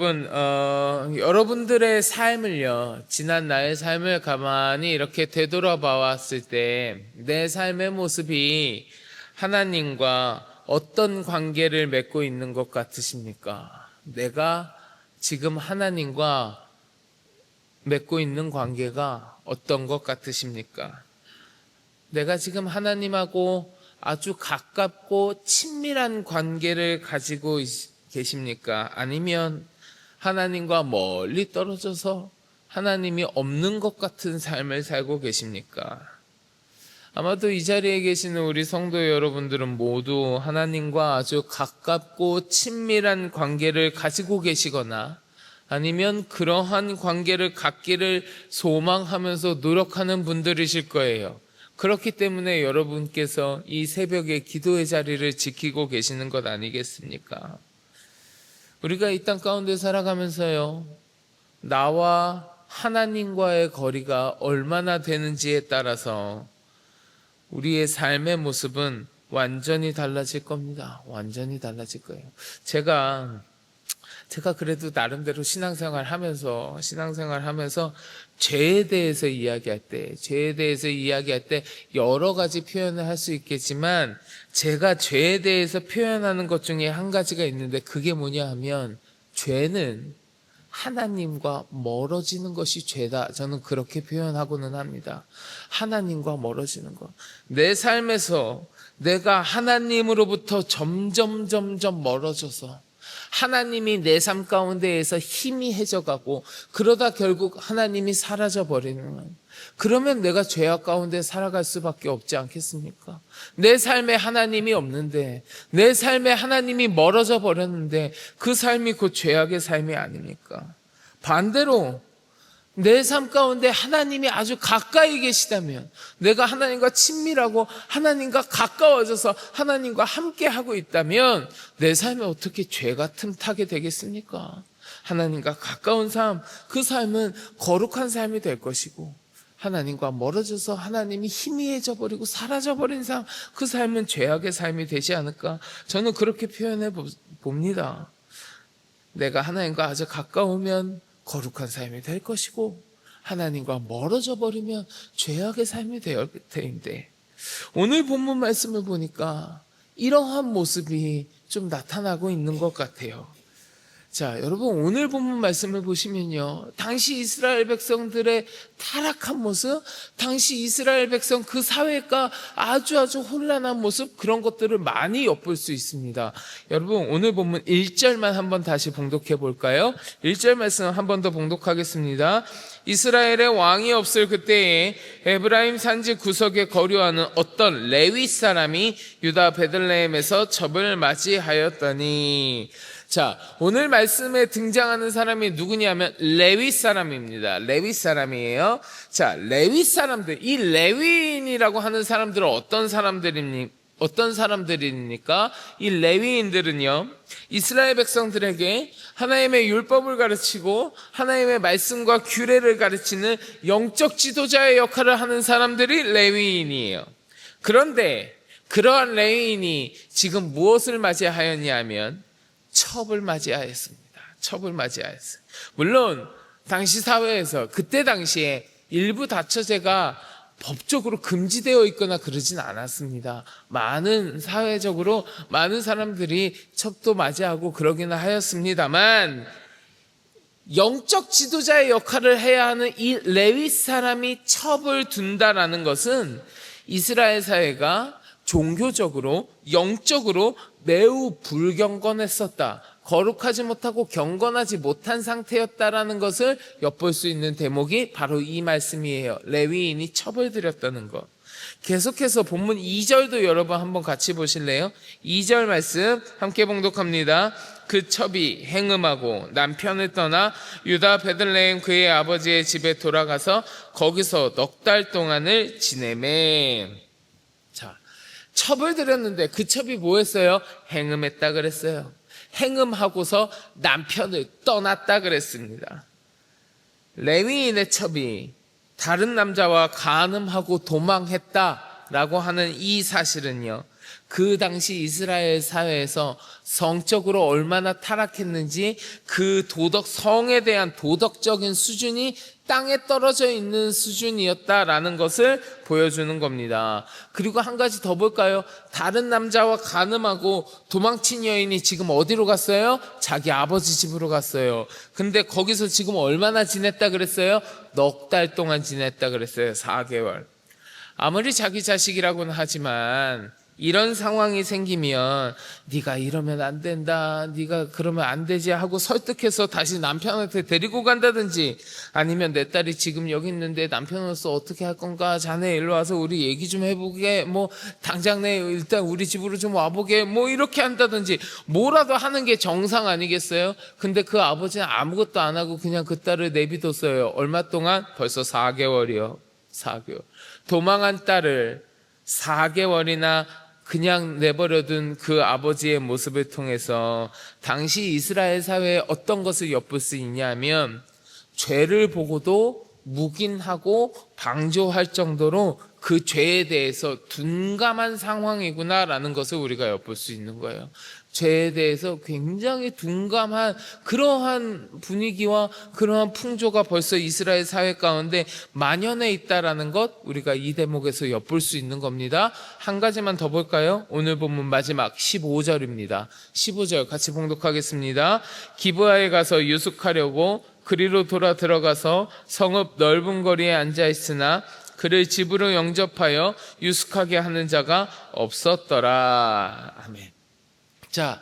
여러분, 여러분들의 삶을요, 지난 나의 삶을 가만히 이렇게 되돌아봐왔을 때, 내 삶의 모습이 하나님과 어떤 관계를 맺고 있는 것 같으십니까? 내가 지금 하나님과 맺고 있는 관계가 어떤 것 같으십니까? 내가 지금 하나님하고 아주 가깝고 친밀한 관계를 가지고 계십니까? 아니면 하나님과 멀리 떨어져서 하나님이 없는 것 같은 삶을 살고 계십니까? 아마도 이 자리에 계시는 우리 성도 여러분들은 모두 하나님과 아주 가깝고 친밀한 관계를 가지고 계시거나 아니면 그러한 관계를 갖기를 소망하면서 노력하는 분들이실 거예요. 그렇기 때문에 여러분께서 이 새벽에 기도의 자리를 지키고 계시는 것 아니겠습니까? 우리가 이 땅 가운데 살아가면서요, 나와 하나님과의 거리가 얼마나 되는지에 따라서 우리의 삶의 모습은 완전히 달라질 겁니다. 완전히 달라질 거예요. 제가 그래도 나름대로 신앙생활 하면서 죄에 대해서 이야기할 때 여러 가지 표현을 할 수 있겠지만 제가 죄에 대해서 표현하는 것 중에 한 가지가 있는데 그게 뭐냐 하면 죄는 하나님과 멀어지는 것이 죄다. 저는 그렇게 표현하고는 합니다. 하나님과 멀어지는 것. 내 삶에서 내가 하나님으로부터 점점 멀어져서 하나님이 내 삶 가운데에서 희미해져가고 그러다 결국 하나님이 사라져버리는, 그러면 내가 죄악 가운데 살아갈 수밖에 없지 않겠습니까? 내 삶에 하나님이 없는데, 내 삶에 하나님이 멀어져 버렸는데 그 삶이 곧 죄악의 삶이 아닙니까? 반대로 내 삶 가운데 하나님이 아주 가까이 계시다면, 내가 하나님과 친밀하고 하나님과 가까워져서 하나님과 함께하고 있다면 내 삶에 어떻게 죄가 틈타게 되겠습니까? 하나님과 가까운 삶, 그 삶은 거룩한 삶이 될 것이고, 하나님과 멀어져서 하나님이 희미해져 버리고 사라져 버린 삶, 그 삶은 죄악의 삶이 되지 않을까? 저는 그렇게 표현해 봅니다. 내가 하나님과 아주 가까우면 거룩한 삶이 될 것이고, 하나님과 멀어져 버리면 죄악의 삶이 될 텐데, 오늘 본문 말씀을 보니까 이러한 모습이 좀 나타나고 있는 것 같아요. 자, 여러분, 오늘 본문 말씀을 보시면요, 당시 이스라엘 백성들의 타락한 모습, 당시 이스라엘 백성 그 사회가 아주 혼란한 모습, 그런 것들을 많이 엿볼 수 있습니다. 여러분, 오늘 본문 1절만 한번 다시 봉독해 볼까요? 1절 말씀 한 번 더 봉독하겠습니다. 이스라엘의 왕이 없을 그때에 에브라임 산지 구석에 거류하는 어떤 레위 사람이 유다 베들레헴에서 첩을 맞이하였더니, 자, 오늘 말씀에 등장하는 사람이 누구냐면 레위 사람입니다. 레위 사람이에요. 자, 레위 사람들, 이 레위인이라고 하는 사람들은 어떤 사람들입니까? 이 레위인들은요, 이스라엘 백성들에게 하나님의 율법을 가르치고 하나님의 말씀과 규례를 가르치는 영적 지도자의 역할을 하는 사람들이 레위인이에요. 그런데 그러한 레위인이 지금 무엇을 맞이하였냐면 첩을 맞이하였습니다. 첩을 맞이하였어요. 물론 당시 사회에서 그때 당시에 일부 다처제가 법적으로 금지되어 있거나 그러진 않았습니다. 사회적으로 많은 사람들이 첩도 맞이하고 그러기는 하였습니다만, 영적 지도자의 역할을 해야 하는 이 레위 사람이 첩을 둔다라는 것은 이스라엘 사회가 종교적으로, 영적으로 매우 불경건했었다, 거룩하지 못하고 경건하지 못한 상태였다라는 것을 엿볼 수 있는 대목이 바로 이 말씀이에요. 레위인이 첩을 들였다는 것. 계속해서 본문 2절도 여러분 한번 같이 보실래요? 2절 말씀 함께 봉독합니다. 그 첩이 행음하고 남편을 떠나 유다 베들레헴 그의 아버지의 집에 돌아가서 거기서 넉 달 동안을 지내매. 자, 첩을 들였는데 그 첩이 뭐 했어요? 행음했다 그랬어요. 행음하고서 남편을 떠났다 그랬습니다. 레위인의 첩이 다른 남자와 간음하고 도망했다, 라고 하는 이 사실은요, 그 당시 이스라엘 사회에서 성적으로 얼마나 타락했는지 그 성에 대한 도덕적인 수준이 땅에 떨어져 있는 수준이었다라는 것을 보여주는 겁니다. 그리고 한 가지 더 볼까요? 다른 남자와 간음하고 도망친 여인이 지금 어디로 갔어요? 자기 아버지 집으로 갔어요. 근데 거기서 지금 얼마나 지냈다 그랬어요? 넉 달 동안 지냈다 그랬어요. 4개월. 아무리 자기 자식이라고는 하지만 이런 상황이 생기면 네가 이러면 안 된다, 네가 그러면 안 되지 하고 설득해서 다시 남편한테 데리고 간다든지, 아니면 내 딸이 지금 여기 있는데 남편으로서 어떻게 할 건가, 자네 일로 와서 우리 얘기 좀 해보게, 뭐 당장 내 일단 우리 집으로 좀 와보게, 뭐 이렇게 한다든지 뭐라도 하는 게 정상 아니겠어요? 근데 그 아버지는 아무것도 안 하고 그냥 그 딸을 내비뒀어요. 얼마 동안? 벌써 4개월이요. 4개월. 도망한 딸을 4개월이나 그냥 내버려둔 그 아버지의 모습을 통해서 당시 이스라엘 사회에 어떤 것을 엿볼 수 있냐면, 죄를 보고도 묵인하고 방조할 정도로 그 죄에 대해서 둔감한 상황이구나라는 것을 우리가 엿볼 수 있는 거예요. 죄에 대해서 굉장히 둔감한 그러한 분위기와 그러한 풍조가 벌써 이스라엘 사회 가운데 만연해 있다라는 것, 우리가 이 대목에서 엿볼 수 있는 겁니다. 한 가지만 더 볼까요? 오늘 본문 마지막 15절입니다. 15절 같이 봉독하겠습니다. 기브아에 가서 유숙하려고 그리로 돌아 들어가서 성읍 넓은 거리에 앉아 있으나 그를 집으로 영접하여 유숙하게 하는 자가 없었더라. 아멘. 자,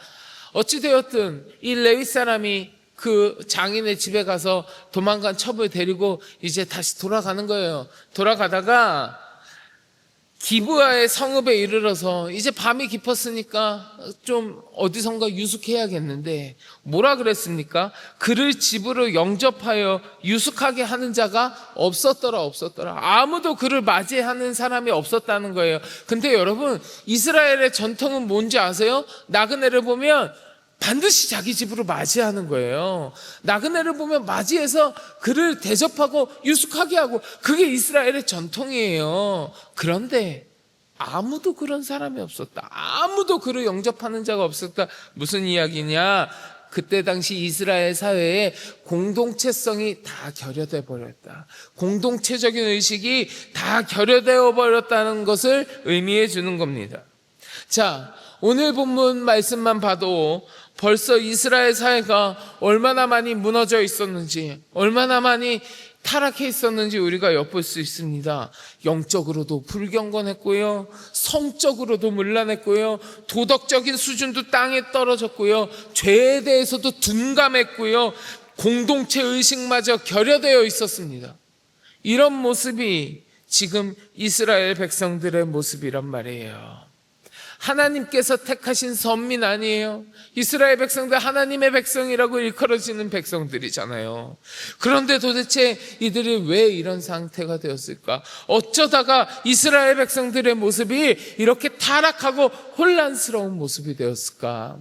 어찌되었든 이 레위 사람이 그 장인의 집에 가서 도망간 첩을 데리고 이제 다시 돌아가는 거예요. 돌아가다가 기브아의 성읍에 이르러서 이제 밤이 깊었으니까 좀 어디선가 유숙해야겠는데 뭐라 그랬습니까? 그를 집으로 영접하여 유숙하게 하는 자가 없었더라. 아무도 그를 맞이하는 사람이 없었다는 거예요. 근데 여러분, 이스라엘의 전통은 뭔지 아세요? 나그네를 보면 반드시 자기 집으로 맞이하는 거예요. 나그네를 보면 맞이해서 그를 대접하고 유숙하게 하고, 그게 이스라엘의 전통이에요. 그런데 아무도 그런 사람이 없었다. 아무도 그를 영접하는 자가 없었다. 무슨 이야기냐? 그때 당시 이스라엘 사회에 공동체성이 다 결여돼 버렸다. 공동체적인 의식이 다 결여되어 버렸다는 것을 의미해 주는 겁니다. 자, 오늘 본문 말씀만 봐도 벌써 이스라엘 사회가 얼마나 많이 무너져 있었는지, 얼마나 많이 타락해 있었는지 우리가 엿볼 수 있습니다. 영적으로도 불경건했고요, 성적으로도 문란했고요, 도덕적인 수준도 땅에 떨어졌고요, 죄에 대해서도 둔감했고요, 공동체 의식마저 결여되어 있었습니다. 이런 모습이 지금 이스라엘 백성들의 모습이란 말이에요. 하나님께서 택하신 선민 아니에요. 이스라엘 백성들 하나님의 백성이라고 일컬어지는 백성들이잖아요. 그런데 도대체 이들이 왜 이런 상태가 되었을까? 어쩌다가 이스라엘 백성들의 모습이 이렇게 타락하고 혼란스러운 모습이 되었을까?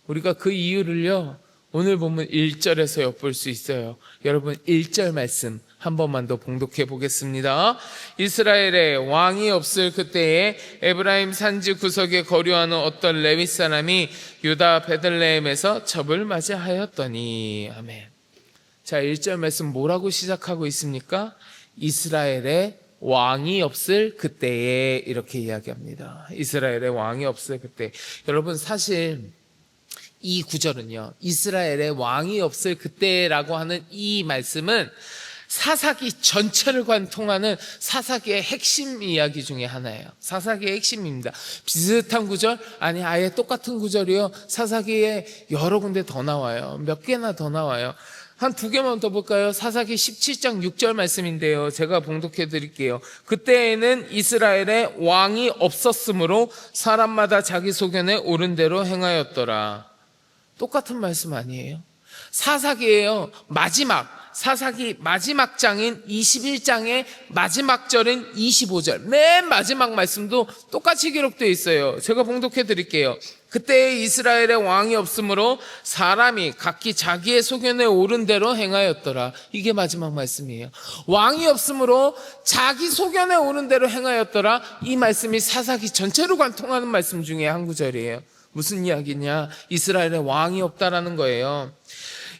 우리가 그 이유를요, 오늘 보면 1절에서 엿볼 수 있어요. 여러분, 1절 말씀 한 번만 더 봉독해 보겠습니다. 이스라엘에 왕이 없을 그때에 에브라임 산지 구석에 거류하는 어떤 레위 사람이 유다 베들레헴에서 첩을 맞이하였더니. 아멘. 자, 1절 말씀 뭐라고 시작하고 있습니까? 이스라엘에 왕이 없을 그때에, 이렇게 이야기합니다. 이스라엘에 왕이 없을 그때. 여러분, 사실 이 구절은요, 이스라엘에 왕이 없을 그때라고 하는 이 말씀은 사사기 전체를 관통하는 사사기의 핵심 이야기 중에 하나예요. 사사기의 핵심입니다. 비슷한 구절? 아니, 아예 똑같은 구절이요. 사사기에 여러 군데 더 나와요. 몇 개나 더 나와요. 한 두 개만 더 볼까요? 사사기 17장 6절 말씀인데요, 제가 봉독해 드릴게요. 그때에는 이스라엘에 왕이 없었으므로 사람마다 자기 소견에 옳은 대로 행하였더라. 똑같은 말씀 아니에요? 사사기예요. 마지막 사사기 마지막 장인 21장의 마지막 절인 25절, 맨 마지막 말씀도 똑같이 기록되어 있어요. 제가 봉독해 드릴게요. 그때 이스라엘에 왕이 없으므로 사람이 각기 자기의 소견에 오른 대로 행하였더라. 이게 마지막 말씀이에요. 왕이 없으므로 자기 소견에 오른 대로 행하였더라. 이 말씀이 사사기 전체로 관통하는 말씀 중에 한 구절이에요. 무슨 이야기냐? 이스라엘에 왕이 없다라는 거예요.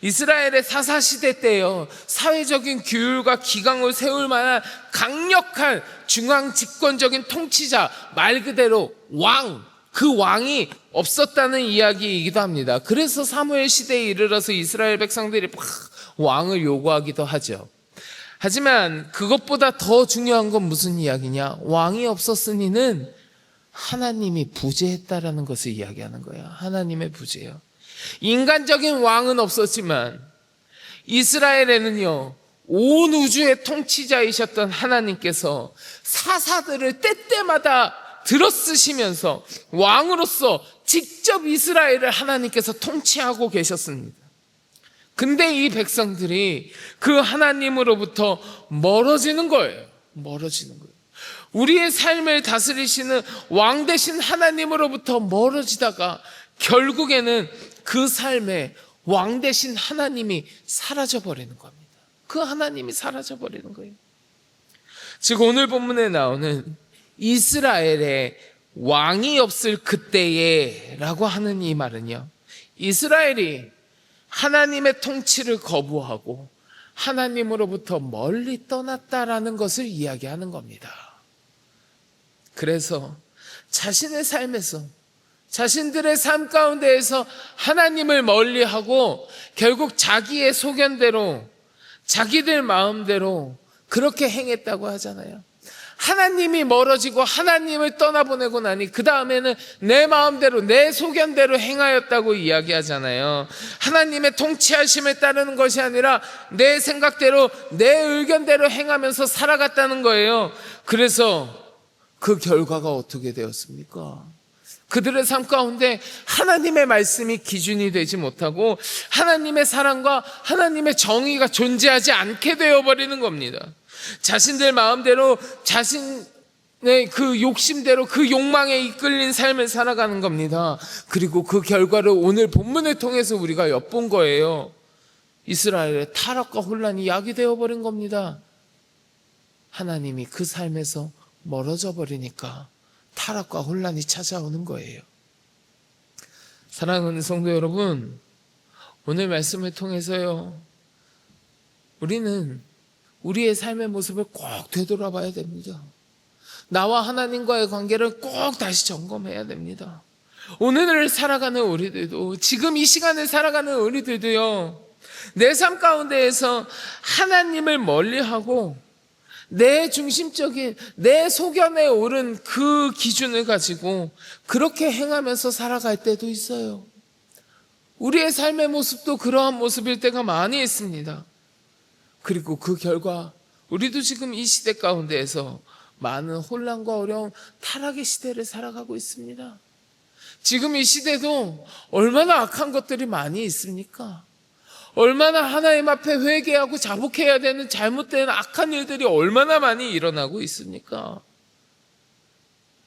이스라엘의 사사시대 때요, 사회적인 규율과 기강을 세울 만한 강력한 중앙 집권적인 통치자, 말 그대로 왕, 그 왕이 없었다는 이야기이기도 합니다. 그래서 사무엘 시대에 이르러서 이스라엘 백성들이 막 왕을 요구하기도 하죠. 하지만 그것보다 더 중요한 건 무슨 이야기냐? 왕이 없었으니는 하나님이 부재했다라는 것을 이야기하는 거예요. 하나님의 부재요. 인간적인 왕은 없었지만 이스라엘에는요, 온 우주의 통치자이셨던 하나님께서 사사들을 때때마다 들어쓰시면서 왕으로서 직접 이스라엘을 하나님께서 통치하고 계셨습니다. 근데 이 백성들이 그 하나님으로부터 멀어지는 거예요. 멀어지는 거예요. 우리의 삶을 다스리시는 왕 되신 하나님으로부터 멀어지다가 결국에는 그 삶에 왕 되신 하나님이 사라져버리는 겁니다. 그 하나님이 사라져버리는 거예요. 즉 오늘 본문에 나오는 이스라엘에 왕이 없을 그때에 라고 하는 이 말은요, 이스라엘이 하나님의 통치를 거부하고 하나님으로부터 멀리 떠났다라는 것을 이야기하는 겁니다. 그래서 자신의 삶에서, 자신들의 삶 가운데에서 하나님을 멀리하고 결국 자기의 소견대로, 자기들 마음대로 그렇게 행했다고 하잖아요. 하나님이 멀어지고 하나님을 떠나보내고 나니 그 다음에는 내 마음대로, 내 소견대로 행하였다고 이야기하잖아요. 하나님의 통치하심에 따르는 것이 아니라 내 생각대로, 내 의견대로 행하면서 살아갔다는 거예요. 그래서 그 결과가 어떻게 되었습니까? 그들의 삶 가운데 하나님의 말씀이 기준이 되지 못하고 하나님의 사랑과 하나님의 정의가 존재하지 않게 되어버리는 겁니다. 자신들 마음대로, 자신의 그 욕심대로, 그 욕망에 이끌린 삶을 살아가는 겁니다. 그리고 그 결과를 오늘 본문을 통해서 우리가 엿본 거예요. 이스라엘의 타락과 혼란이 약이 되어버린 겁니다. 하나님이 그 삶에서 멀어져 버리니까 타락과 혼란이 찾아오는 거예요. 사랑하는 성도 여러분, 오늘 말씀을 통해서요, 우리는 우리의 삶의 모습을 꼭 되돌아봐야 됩니다. 나와 하나님과의 관계를 꼭 다시 점검해야 됩니다. 오늘을 살아가는 우리들도, 지금 이 시간을 살아가는 우리들도요, 내 삶 가운데에서 하나님을 멀리하고 내 중심적인, 내 소견에 오른 그 기준을 가지고 그렇게 행하면서 살아갈 때도 있어요. 우리의 삶의 모습도 그러한 모습일 때가 많이 있습니다. 그리고 그 결과 우리도 지금 이 시대 가운데에서 많은 혼란과 어려움, 타락의 시대를 살아가고 있습니다. 지금 이 시대도 얼마나 악한 것들이 많이 있습니까? 얼마나 하나님 앞에 회개하고 자복해야 되는 잘못된 악한 일들이 얼마나 많이 일어나고 있습니까?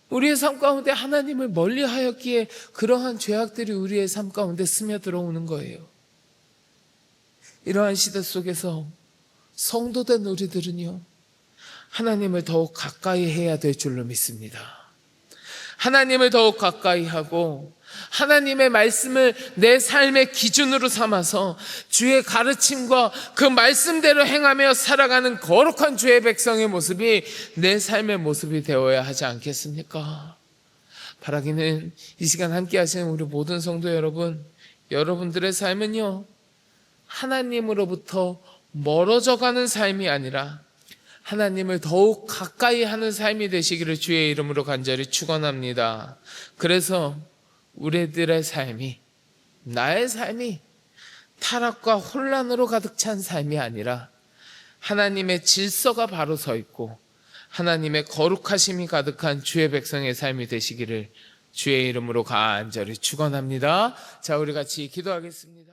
우리의 삶 가운데 하나님을 멀리하였기에 그러한 죄악들이 우리의 삶 가운데 스며들어오는 거예요. 이러한 시대 속에서 성도된 우리들은요, 하나님을 더욱 가까이 해야 될 줄로 믿습니다. 하나님을 더욱 가까이 하고 하나님의 말씀을 내 삶의 기준으로 삼아서 주의 가르침과 그 말씀대로 행하며 살아가는 거룩한 주의 백성의 모습이 내 삶의 모습이 되어야 하지 않겠습니까? 바라기는 이 시간 함께 하시는 우리 모든 성도 여러분, 여러분들의 삶은요, 하나님으로부터 멀어져 가는 삶이 아니라 하나님을 더욱 가까이 하는 삶이 되시기를 주의 이름으로 간절히 축원합니다. 그래서 우리들의 삶이, 나의 삶이 타락과 혼란으로 가득 찬 삶이 아니라 하나님의 질서가 바로 서 있고 하나님의 거룩하심이 가득한 주의 백성의 삶이 되시기를 주의 이름으로 간절히 축원합니다. 자, 우리 같이 기도하겠습니다.